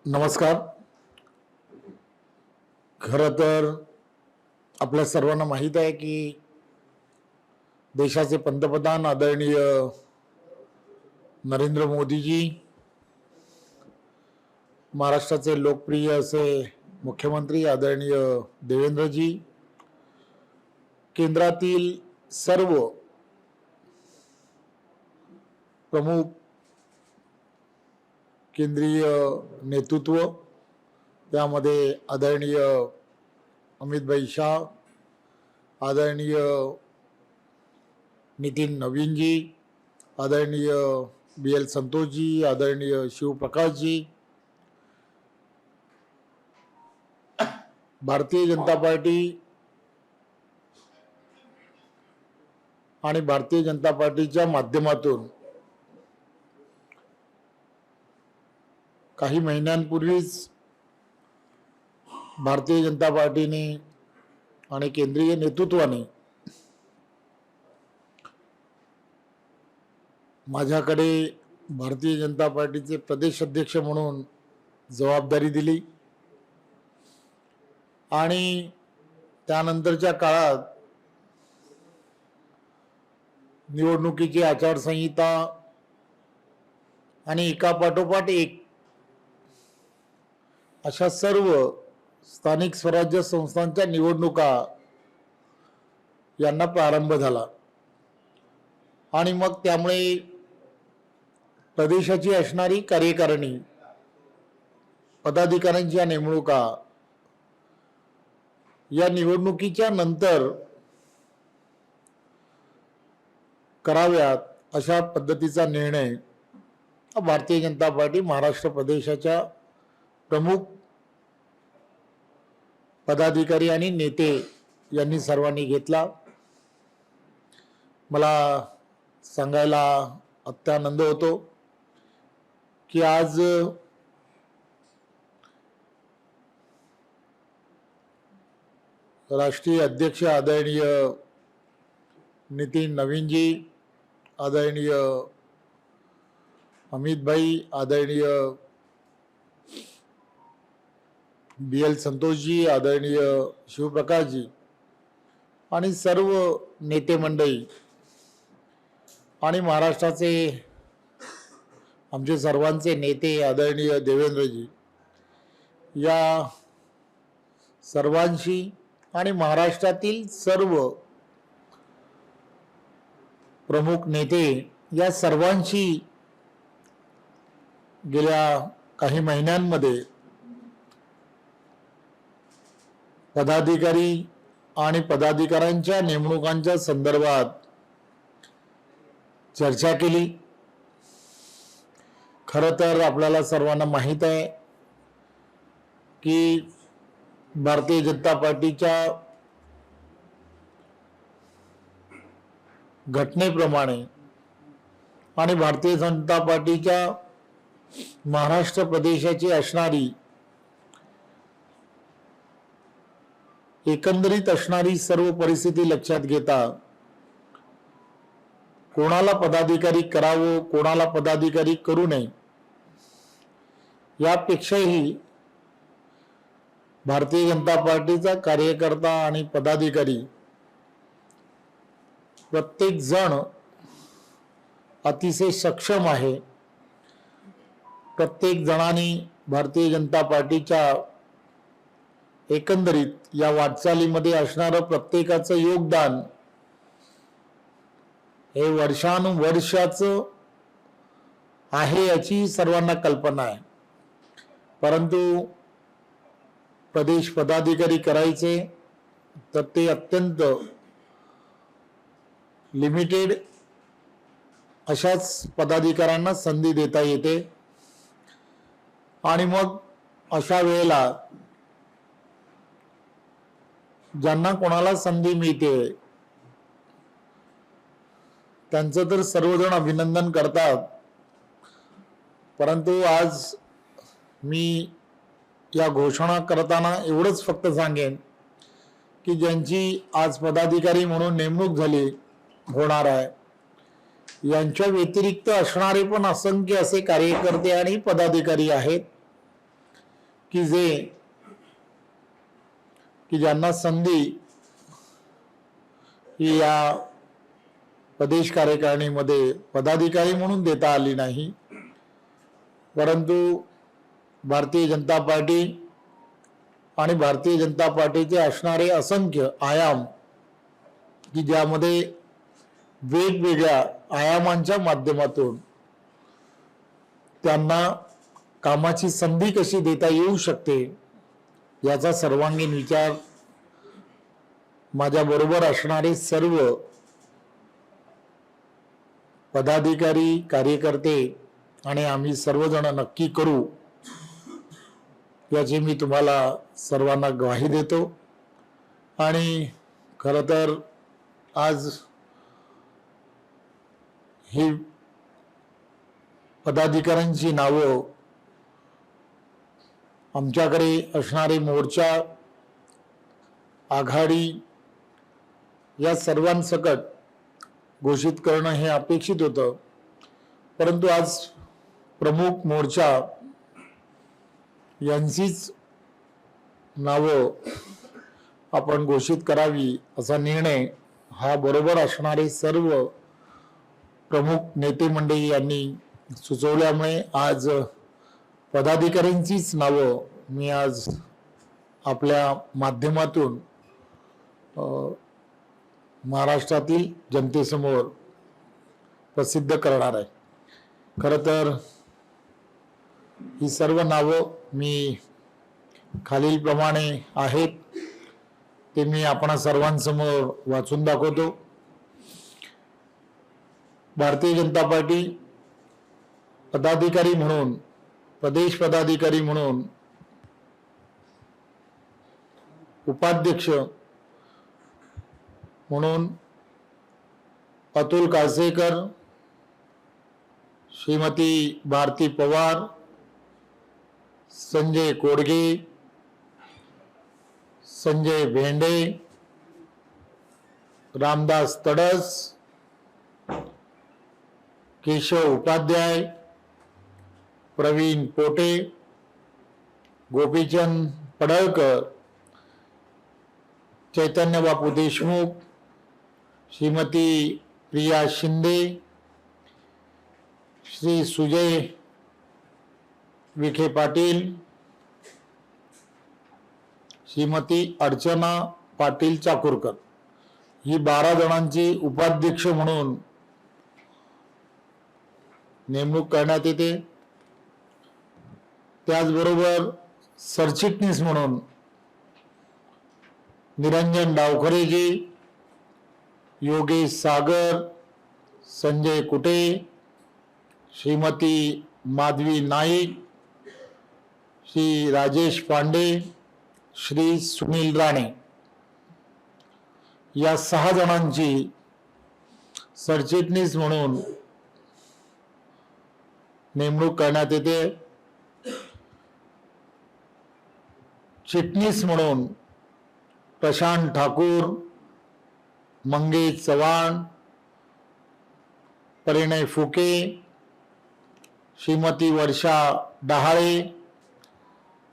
नमस्कार. खरं तर आपल्या सर्वांना माहीत आहे की देशाचे पंतप्रधान आदरणीय नरेंद्र मोदीजी, महाराष्ट्राचे लोकप्रिय असे मुख्यमंत्री आदरणीय देवेंद्रजी, केंद्रातील सर्व प्रमुख केंद्रीय नेतृत्व, त्यामध्ये आदरणीय अमित शाह, आदरणीय नितीन नवीनजी, आदरणीय BL संतोषजी, आदरणीय शिवप्रकाशजी, भारतीय जनता पार्टी आणि भारतीय जनता पार्टीच्या माध्यमातून काही महिन्यांपूर्वीच भारतीय जनता पार्टीने आणि केंद्रीय नेतृत्वाने माझ्याकडे भारतीय जनता पार्टीचे प्रदेश अध्यक्ष म्हणून जबाबदारी दिली आणि त्यानंतरच्या काळात निवडणुकीची आचारसंहिता आणि एकापाठोपाठ एक अशा सर्व स्थानिक स्वराज्य संस्थांच्या निवडणुका यांना प्रारंभ झाला आणि मग त्यामुळे प्रदेशाची असणारी कार्यकारिणी, पदाधिकाऱ्यांच्या नेमणुका या निवडणुकीच्या नंतर कराव्यात अशा पद्धतीचा निर्णय भारतीय जनता पार्टी महाराष्ट्र प्रदेशाच्या प्रमुख पदाधिकारी आणि नेते यांनी सर्वांनी घेतला. मला सांगायला अत्यानंद होतो की आज राष्ट्रीय अध्यक्ष आदरणीय नितीन नवीनजी, आदरणीय अमित भाई, आदरणीय BL संतोषजी, आदरणीय शिवप्रकाशजी आणि सर्व नेते मंडळी आणि महाराष्ट्राचे आमचे सर्वांचे नेते आदरणीय देवेंद्रजी, या सर्वांशी आणि महाराष्ट्रातील सर्व प्रमुख नेते या सर्वांशी गेल्या काही महिन्यांमध्ये पदाधिकारी आणि पदाधिकाऱ्यांच्या नेमणुकांच्या संदर्भात चर्चा केली. खरं तर आपल्याला सर्वांना माहीत आहे की भारतीय जनता पार्टीच्या घटनेप्रमाणे आणि भारतीय जनता पार्टीच्या महाराष्ट्र प्रदेशाची असणारी एकंदरीत असणारी सर्व परिस्थिती लक्षात घेता कोणाला पदाधिकारी करावं, कोणाला पदाधिकारी करू नये, यापेक्षाही भारतीय जनता पार्टीचा कार्यकर्ता आणि पदाधिकारी प्रत्येक जण अतिशय सक्षम आहे. प्रत्येक जणांनी भारतीय जनता पार्टीच्या एकंदरीत या वाटचालीमध्ये असणारं प्रत्येकाचं योगदान हे वर्षानुवर्षाचं आहे याची सर्वांना कल्पना आहे. परंतु प्रदेश पदाधिकारी करायचे तर ते अत्यंत लिमिटेड अशाच पदाधिकाऱ्यांना संधी देता येते आणि मग अशा वेळेला ज्यांना कोणाला संधी मिळते त्यांचं तर सर्वजण अभिनंदन करतात. परंतु आज मी या घोषणा करताना एवढंच फक्त सांगेन की ज्यांची आज पदाधिकारी म्हणून नेमणूक झाली होणार आहे यांच्या व्यतिरिक्त असणारे पण असंख्य असे कार्यकर्ते आणि पदाधिकारी आहेत की ज्यांना संधी ही या प्रदेश कार्यकारिणीमध्ये पदाधिकारी म्हणून देता आली नाही, परंतु भारतीय जनता पार्टी आणि भारतीय जनता पार्टीचे असणारे असंख्य आयाम की ज्यामध्ये वेगवेगळ्या आयामांच्या माध्यमातून त्यांना कामाची संधी कशी देता येऊ शकते याचा सर्वांगीण विचार माझ्या बरोबर असणारे सर्व पदाधिकारी, कार्यकर्ते आणि आम्ही सर्वजण नक्की करू याची मी तुम्हाला सर्वांना ग्वाही देतो। आणि खरं तर आज ही पदाधिकाऱ्यांची नावं आमच्याकडे असणारे मोर्चा, आघाडी या सर्वांसकट घोषित करणं हे अपेक्षित होतं, परंतु आज प्रमुख मोर्चा यांचीच नावं आपण घोषित करावी असा निर्णय हा बरोबर असणारे सर्व प्रमुख नेते मंडळी यांनी सुचवल्यामुळे आज पदाधिकाऱ्यांचीच नावं मी आज आपल्या माध्यमातून महाराष्ट्रातील जनतेसमोर प्रसिद्ध करणार आहे। खरं तर ही सर्व नावं मी खालीलप्रमाणे आहेत ते मी आपणा सर्वांसमोर वाचून दाखवतो। भारतीय जनता पार्टी पदाधिकारी म्हणून, प्रदेश पदाधिकारी म्हणून उपाध्यक्ष म्हणून अतुल काळसेकर, श्रीमती भारती पवार, संजय कोडगे, संजय भेंडे, रामदास तडस, केशव उपाध्याय, प्रवीण पोटे, गोपीचंद पडळकर, चैतन्य बापू देशमुख, श्रीमती प्रिया शिंदे, श्री सुजय विखे पाटील, श्रीमती अर्चना पाटील चाकूरकर ही 12 जणांची उपाध्यक्ष म्हणून नेमणूक करण्यात येते। त्याचबरोबर सरचिटणीस म्हणून निरंजन डावखरेजी, योगेश सागर, संजय कुटे, श्रीमती माधवी नाईक, श्री राजेश पांडे, श्री सुनील राणे या 6 जणांची सरचिटणीस म्हणून नेमणूक करण्यात येते। चिटणीस म्हणून प्रशांत ठाकूर, मंगेश चव्हाण, परिणय फुके, श्रीमती वर्षा डहाळे,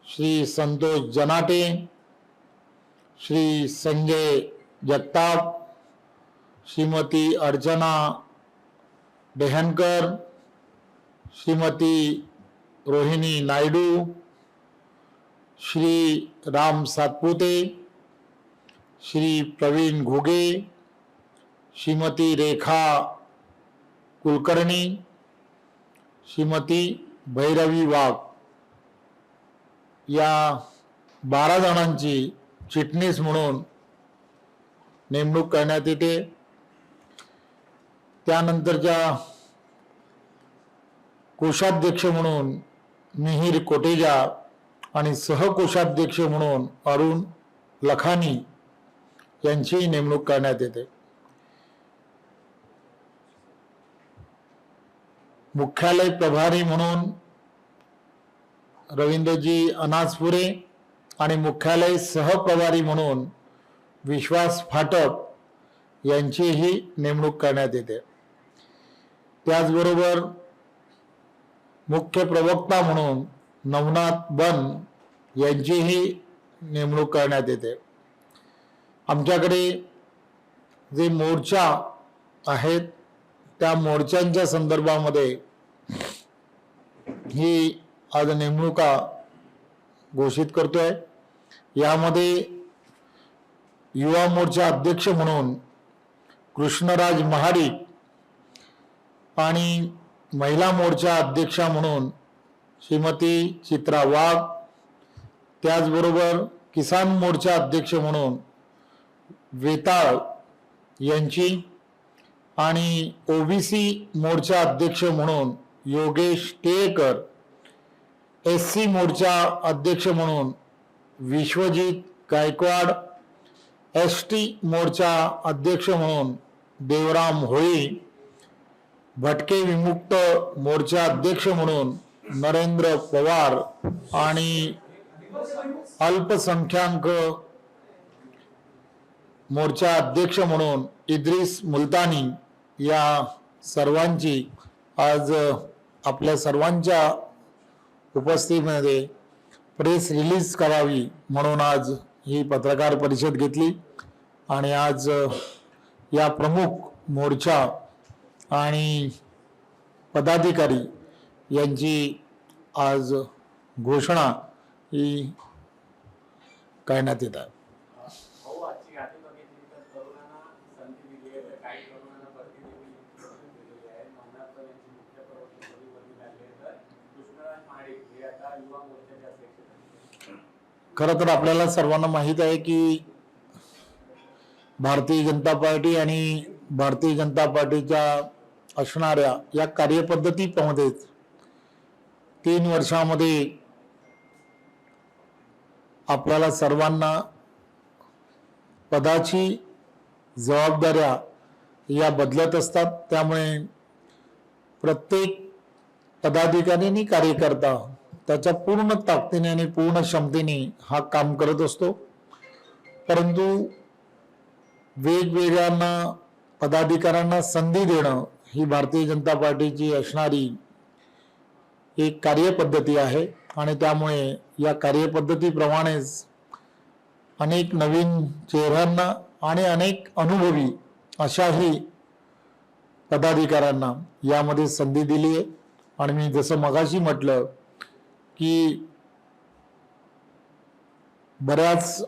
श्री संतोष जनाटे, श्री संजय जगताप, श्रीमती अर्चना डेहनकर, श्रीमती रोहिणी नायडू, श्री राम सातपुते, श्री प्रवीण घुगे, श्रीमती रेखा कुलकर्णी, श्रीमती भैरवी वाघ या 12 जणांची चिटणीस म्हणून नेमणूक करण्यात येते। त्यानंतरच्या कोषाध्यक्ष म्हणून मिहिर कोटेजा आणि सहकोषाध्यक्ष म्हणून अरुण लखानी यांची नेमणूक करण्यात येते। मुख्यालय प्रभारी म्हणून रवींद्रजी अनासपुरे आणि मुख्यालय सहप्रभारी म्हणून विश्वास फाटक यांचीही नेमणूक करण्यात येते। त्याचबरोबर मुख्य प्रवक्ता म्हणून नवनाथ बन यांचीही नेमणूक करण्यात येते. आमच्याकडे जे मोर्चा आहेत त्या मोर्चांच्या संदर्भामध्ये ही आज नेमणुका घोषित करतोय. यामध्ये युवा मोर्चा अध्यक्ष म्हणून कृष्णराज महाडिक आणि महिला मोर्चा अध्यक्षा म्हणून श्रीमती चित्रा वाघ, त्याचबरोबर किसान मोर्चा अध्यक्ष म्हणून वेताळ यांची आणि ओबीसी मोर्चा अध्यक्ष म्हणून योगेश टिळेकर, एससी मोर्चा अध्यक्ष म्हणून विश्वजित गायकवाड, एसटी मोर्चा अध्यक्ष म्हणून देवराम होळी, भटके विमुक्त मोर्चा अध्यक्ष म्हणून नरेंद्र पवार आणि अल्पसंख्याक मोर्चा अध्यक्ष म्हणून इद्रिस मुलतानी या सर्वांची आज आपल्या सर्वांच्या उपस्थितीमध्ये प्रेस रिलीज करावी म्हणून आज ही पत्रकार परिषद घेतली. आणि आज या प्रमुख मोर्चा आणि पदाधिकारी यांची आज घोषणा ही करण्यात येत आहे. खरं तर आपल्याला सर्वांना माहीत आहे की भारतीय जनता पार्टी आणि भारतीय जनता पार्टीच्या असणाऱ्या या कार्यपद्धतीमध्ये 3 वर्षामध्ये आपल्याला सर्वांना पदाची जबाबदाऱ्या या बदलत असतात. त्यामुळे प्रत्येक पदाधिकारी आणि कार्यकर्ता त्याच्या पूर्ण ताकदीने आणि पूर्ण क्षमतेने हा काम करत असतो. परंतु वेगवेगळ्यांना पदाधिकाऱ्यांना संधी देणं ही भारतीय जनता पार्टीची असणारी एक कार्यपद्धती आहे. आणि त्यामुळे या कार्यपद्धतीप्रमाणेच अनेक नवीन चेहऱ्यांना आणि अनेक अनुभवी अशाही पदाधिकाऱ्यांना यामध्ये संधी दिली आहे. आणि मी जसं मगाशी म्हटलं की बऱ्याच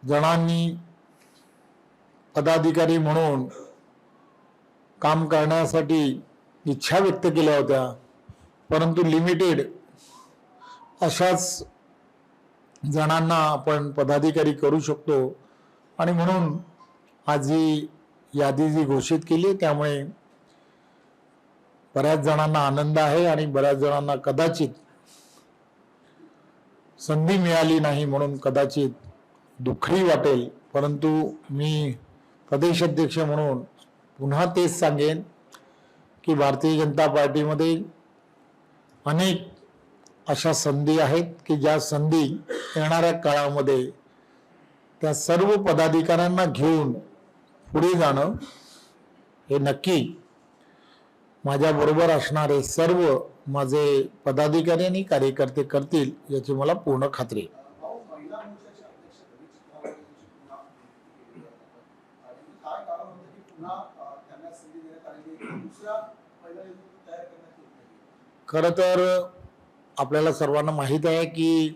जणांनी पदाधिकारी म्हणून काम करण्यासाठी इच्छा व्यक्त केल्या होत्या, परंतु लिमिटेड अशाच जणांना आपण पदाधिकारी करू शकतो. आणि म्हणून आज ही यादी जी घोषित केली त्यामुळे बऱ्याच जणांना आनंद आहे आणि बऱ्याच जणांना कदाचित संधी मिळाली नाही म्हणून कदाचित दुःखही वाटेल. परंतु मी प्रदेश अध्यक्ष म्हणून पुन्हा तेच सांगेन की भारतीय जनता पार्टीमध्ये अनेक अशा संधी आहेत की ज्या संधी येणाऱ्या काळामध्ये त्या सर्व पदाधिकाऱ्यांना घेऊन पुढे जाणं हे नक्की माझ्याबरोबर असणारे सर्व माझे पदाधिकारी आणि कार्यकर्ते करतील याची मला पूर्ण खात्री आहे. खरं तर आपल्याला सर्वांना माहीत आहे की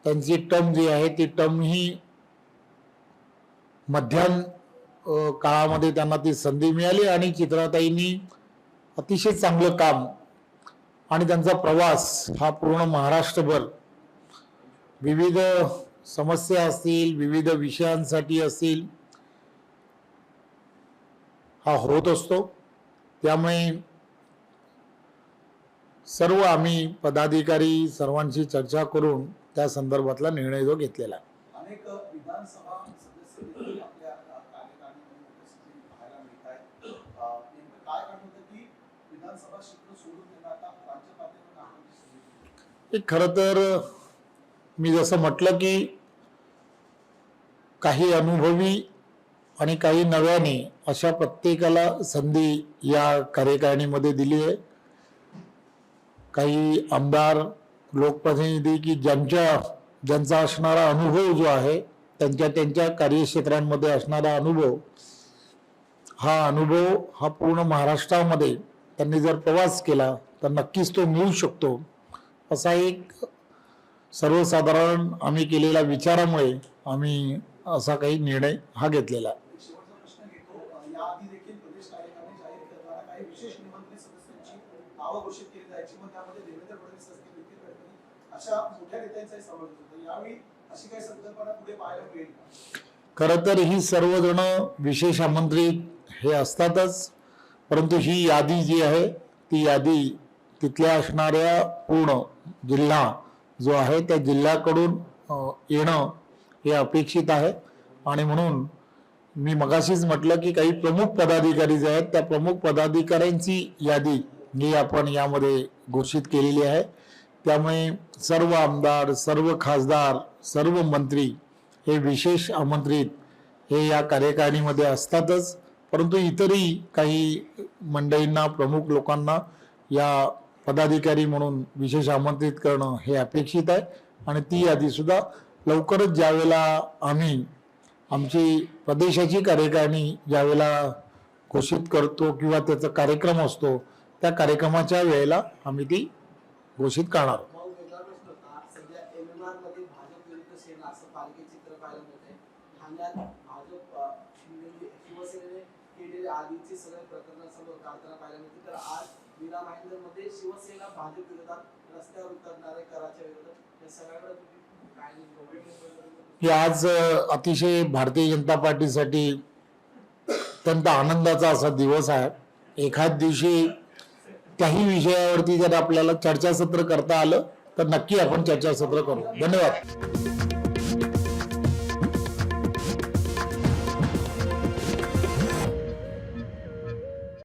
त्यांची टर्म जी आहे ती टर्म ही मध्यान काळामध्ये त्यांना ती संधी मिळाली आणि चित्राताईंनी अतिशय चांगलं काम आणि त्यांचा प्रवास हा पूर्ण महाराष्ट्रभर विविध समस्या असतील, विविध विषयांसाठी असतील हा होत असतो. त्यामुळे सर्व आम्ही पदाधिकारी सर्वांशी चर्चा करून त्या संदर्भातला निर्णय जो घेतलेला आहे. अनेक विधानसभा सदस्य आपल्या कार्यकारिणीमध्ये उपस्थित पाहायला मिळत आहेत. नेमकं काय कारण होतं की विधानसभा क्षेत्र सोडून देणं आता राज्य पातळीवर नाकारण्याची खरं तर मी जसं म्हटलं की काही अनुभवी आणि काही नव्याने अशा प्रत्येकाला संधी या कार्यकारिणीमध्ये दिली आहे. काही आमदार लोकप्रतिनिधी की ज्यांचा असणारा अनुभव जो आहे, त्यांच्या कार्यक्षेत्रांमध्ये असणारा अनुभव हा पूर्ण महाराष्ट्रामध्ये त्यांनी जर प्रवास केला तर नक्कीच तो मिळू शकतो, असा एक सर्वसाधारण आम्ही केलेल्या विचारामुळे आम्ही असा काही निर्णय हा घेतलेला आहे. एक शेवटचा प्रश्न घेतो. याआधी देखील प्रदेश कार्यालयाने जाहीर करताना काही विशेष निमंत्रित सदस्यांची नावं घोषित केली जायची, मग त्यामध्ये देवेंद्र फडणवीस असतील, नितीन गडकरी अशा मोठ्या नेत्यांचाही समावेश होता. यावेळी अशी काही संकल्पना पुढे पाहायला मिळेल का? खरं तर ही सर्वजण विशेष आमंत्रित हे असतातच, परंतु ही यादी जी आहे ती यादी तिथल्या असणाऱ्या पूर्ण जिल्हा जो आहे त्या जिल्ह्याकडून येणं हे अपेक्षित आहे. आणि म्हणून मी मगाशीच म्हटलं की काही प्रमुख पदाधिकारी जे आहेत त्या प्रमुख पदाधिकाऱ्यांची यादी ही आपण यामध्ये घोषित केलेली आहे. त्यामुळे सर्व आमदार, सर्व खासदार, सर्व मंत्री हे विशेष आमंत्रित हे या कार्यकारिणीमध्ये असतातच, परंतु इतरही काही मंडळींना, प्रमुख लोकांना या पदाधिकारी म्हणून विशेष आमंत्रित करणं हे अपेक्षित आहे. आणि ती यादी सुद्धा लवकरच ज्यावेळेला आम्ही आमची प्रदेशाची कार्यकारिणी ज्यावेळेला घोषित करतो किंवा त्याचा कार्यक्रम असतो त्या कार्यक्रमाच्या वेळेला आम्ही ती घोषित करणार. भाऊ, वेगळा प्रश्न होता. सध्या MMR मध्ये भाजप विरुद्ध सेना असं पालखी चित्र पाहायला मिळतंय. ठाण्यात भाजप शिवसेनेने केलेले आधीचे सगळे प्रकरणासमोर काढताना पाहायला मिळते. तर आज मीरा भाईंदरमध्ये शिवसेना भाजप विरोधात रस्त्यावर उतरणारे कराच्या विरोधात या सगळ्याकडे तुम्ही काय की आज अतिशय भारतीय जनता पार्टीसाठी अत्यंत आनंदाचा असा दिवस आहे. एखाद दिवशी काही विषयावरती जर आपल्याला चर्चासत्र करता आलं तर नक्की आपण चर्चासत्र करू. धन्यवाद.